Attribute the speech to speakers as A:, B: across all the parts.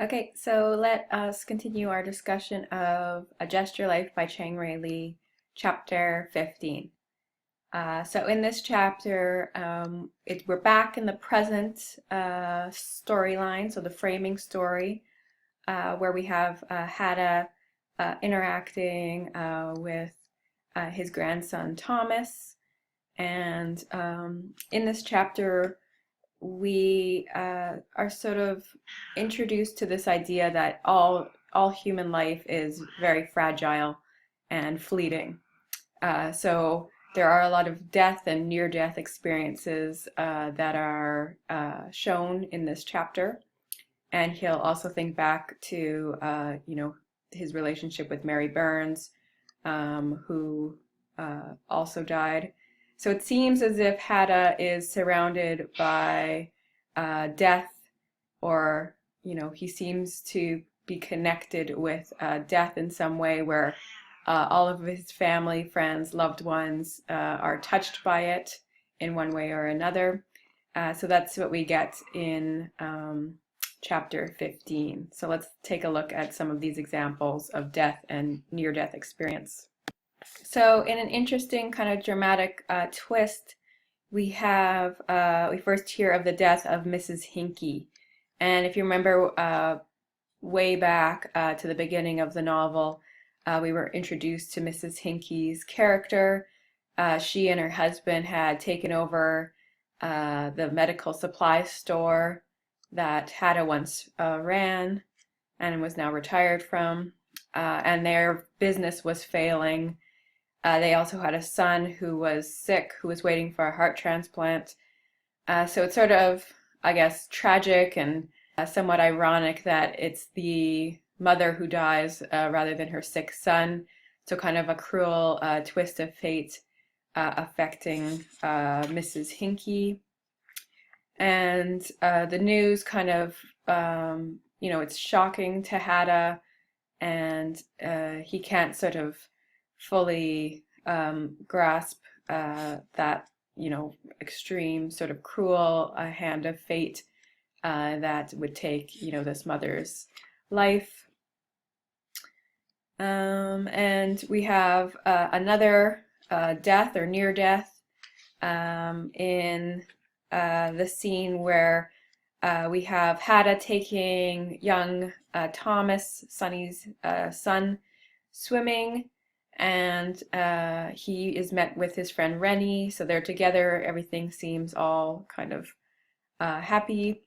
A: Okay, so let us continue our discussion of A Just Your Life by Chiang-Rae Lee, chapter 15. So in this chapter, we're back in the present storyline, so the framing story, where we have Hada interacting with his grandson Thomas. And in this chapter, we are sort of introduced to this idea that all human life is very fragile and fleeting. So there are a lot of death and near-death experiences that are shown in this chapter, and he'll also think back to his relationship with Mary Burns, who also died. So it seems as if Hada is surrounded by death, or he seems to be connected with death in some way, where all of his family, friends, loved ones are touched by it in one way or another. So that's what we get in chapter 15. So let's take a look at some of these examples of death and near-death experience. So in an interesting kind of dramatic twist, we first hear of the death of Mrs. Hinkie. And if you remember way back to the beginning of the novel, we were introduced to Mrs. Hinkie's character. She and her husband had taken over the medical supply store that Hada once ran and was now retired from. And their business was failing. They also had a son who was sick, who was waiting for a heart transplant. So it's sort of, I guess, tragic and somewhat ironic that it's the mother who dies rather than her sick son. So kind of a cruel twist of fate affecting Mrs. Hinkie. And the news kind of, it's shocking to Hada, and he can't sort of fully grasp that extreme sort of cruel hand of fate that would take this mother's life. And we have another death or near death in the scene where we have Hada taking young Thomas, Sonny's son, swimming, and he is met with his friend Rennie. So they're together. Everything seems all kind of happy.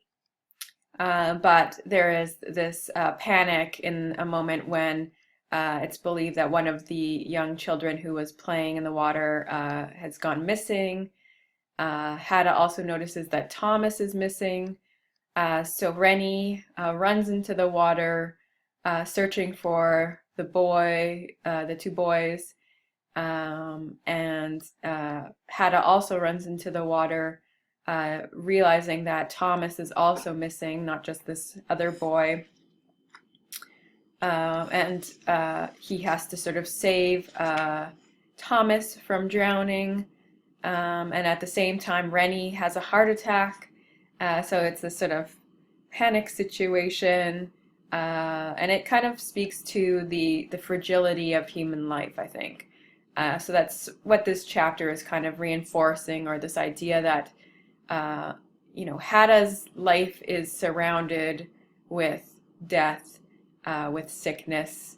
A: But there is this panic in a moment when it's believed that one of the young children who was playing in the water has gone missing. Hada also notices that Thomas is missing. So Rennie runs into the water, searching for the two boys, and Hada also runs into the water, realizing that Thomas is also missing, not just this other boy. And he has to sort of save Thomas from drowning. And at the same time, Rennie has a heart attack. So it's this sort of panic situation. And it kind of speaks to the fragility of human life, I think. So that's what this chapter is kind of reinforcing, or this idea that, Hada's life is surrounded with death, with sickness.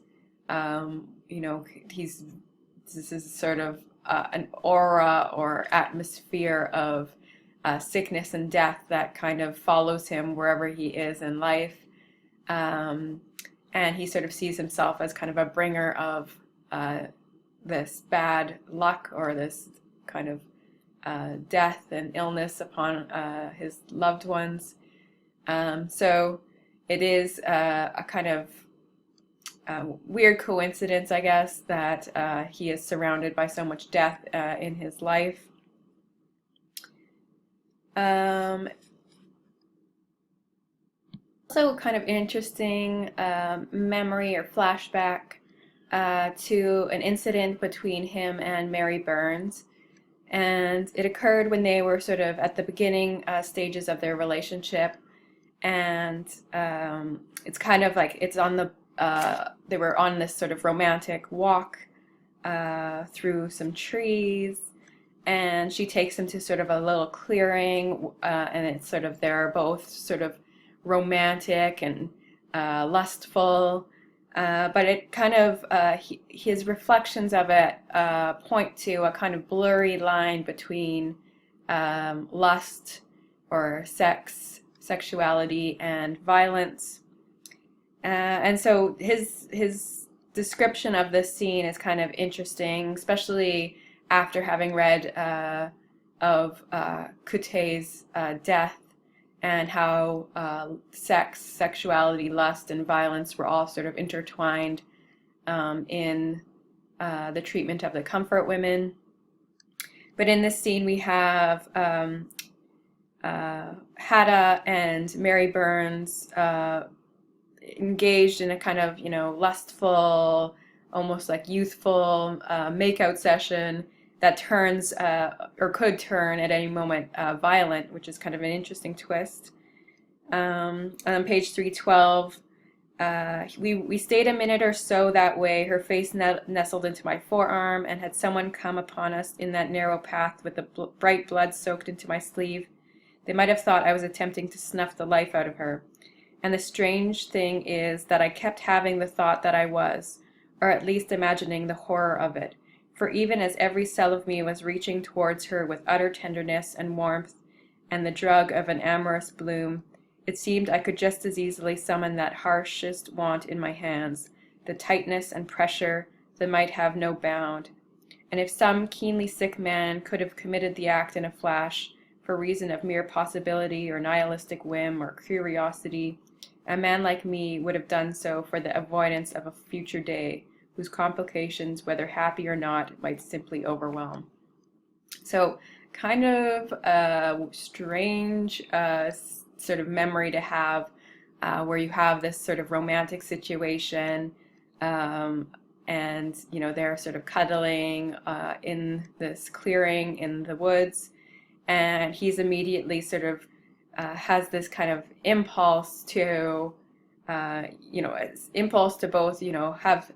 A: This is sort of an aura or atmosphere of sickness and death that kind of follows him wherever he is in life. And he sort of sees himself as kind of a bringer of this bad luck, or this kind of death and illness upon his loved ones. So it is a kind of weird coincidence, I guess, that he is surrounded by so much death in his life. Also kind of interesting memory or flashback to an incident between him and Mary Burns. And it occurred when they were sort of at the beginning stages of their relationship. and it's kind of like it's on the they were on this sort of romantic walk through some trees, and she takes him to sort of a little clearing, and it's sort of they're both sort of romantic and lustful, but it kind of his reflections of it point to a kind of blurry line between lust or sexuality and violence. And so his description of this scene is kind of interesting, especially after having read of Kute's death, and how sexuality, lust, and violence were all sort of intertwined in the treatment of the comfort women. But in this scene, we have Hadda and Mary Burns engaged in a kind of, lustful, almost like youthful makeout session that turns, or could turn at any moment, violent, which is kind of an interesting twist. And on page 312, we stayed a minute or so that way, her face nestled into my forearm, and had someone come upon us in that narrow path with the bright blood soaked into my sleeve, they might have thought I was attempting to snuff the life out of her. And the strange thing is that I kept having the thought that I was, or at least imagining the horror of it, for even as every cell of me was reaching towards her with utter tenderness and warmth and the drug of an amorous bloom, it seemed I could just as easily summon that harshest want in my hands, the tightness and pressure that might have no bound. And if some keenly sick man could have committed the act in a flash, for reason of mere possibility or nihilistic whim or curiosity, a man like me would have done so for the avoidance of a future day, whose complications, whether happy or not, might simply overwhelm. So kind of a strange sort of memory to have, where you have this sort of romantic situation, and they're sort of cuddling in this clearing in the woods, and he's immediately sort of has this kind of impulse to both have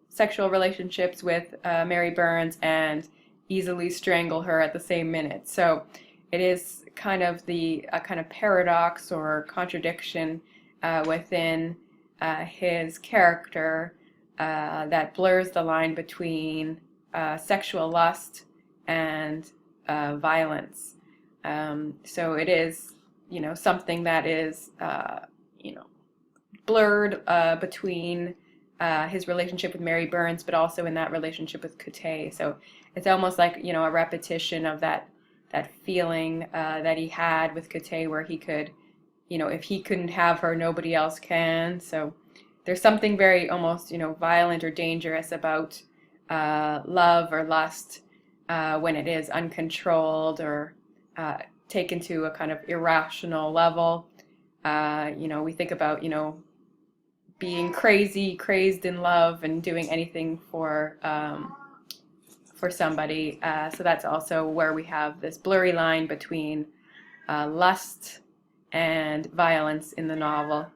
A: sexual relationships with Mary Burns and easily strangle her at the same minute. So it is kind of a kind of paradox or contradiction within his character that blurs the line between sexual lust and violence. So it is, something that is, blurred between his relationship with Mary Burns, but also in that relationship with Kute. So it's almost like, a repetition of that feeling that he had with Kute, where he could, if he couldn't have her, nobody else can. So there's something very almost, violent or dangerous about love or lust when it is uncontrolled or taken to a kind of irrational level. We think about, being crazed in love and doing anything for somebody. So that's also where we have this blurry line between lust and violence in the novel.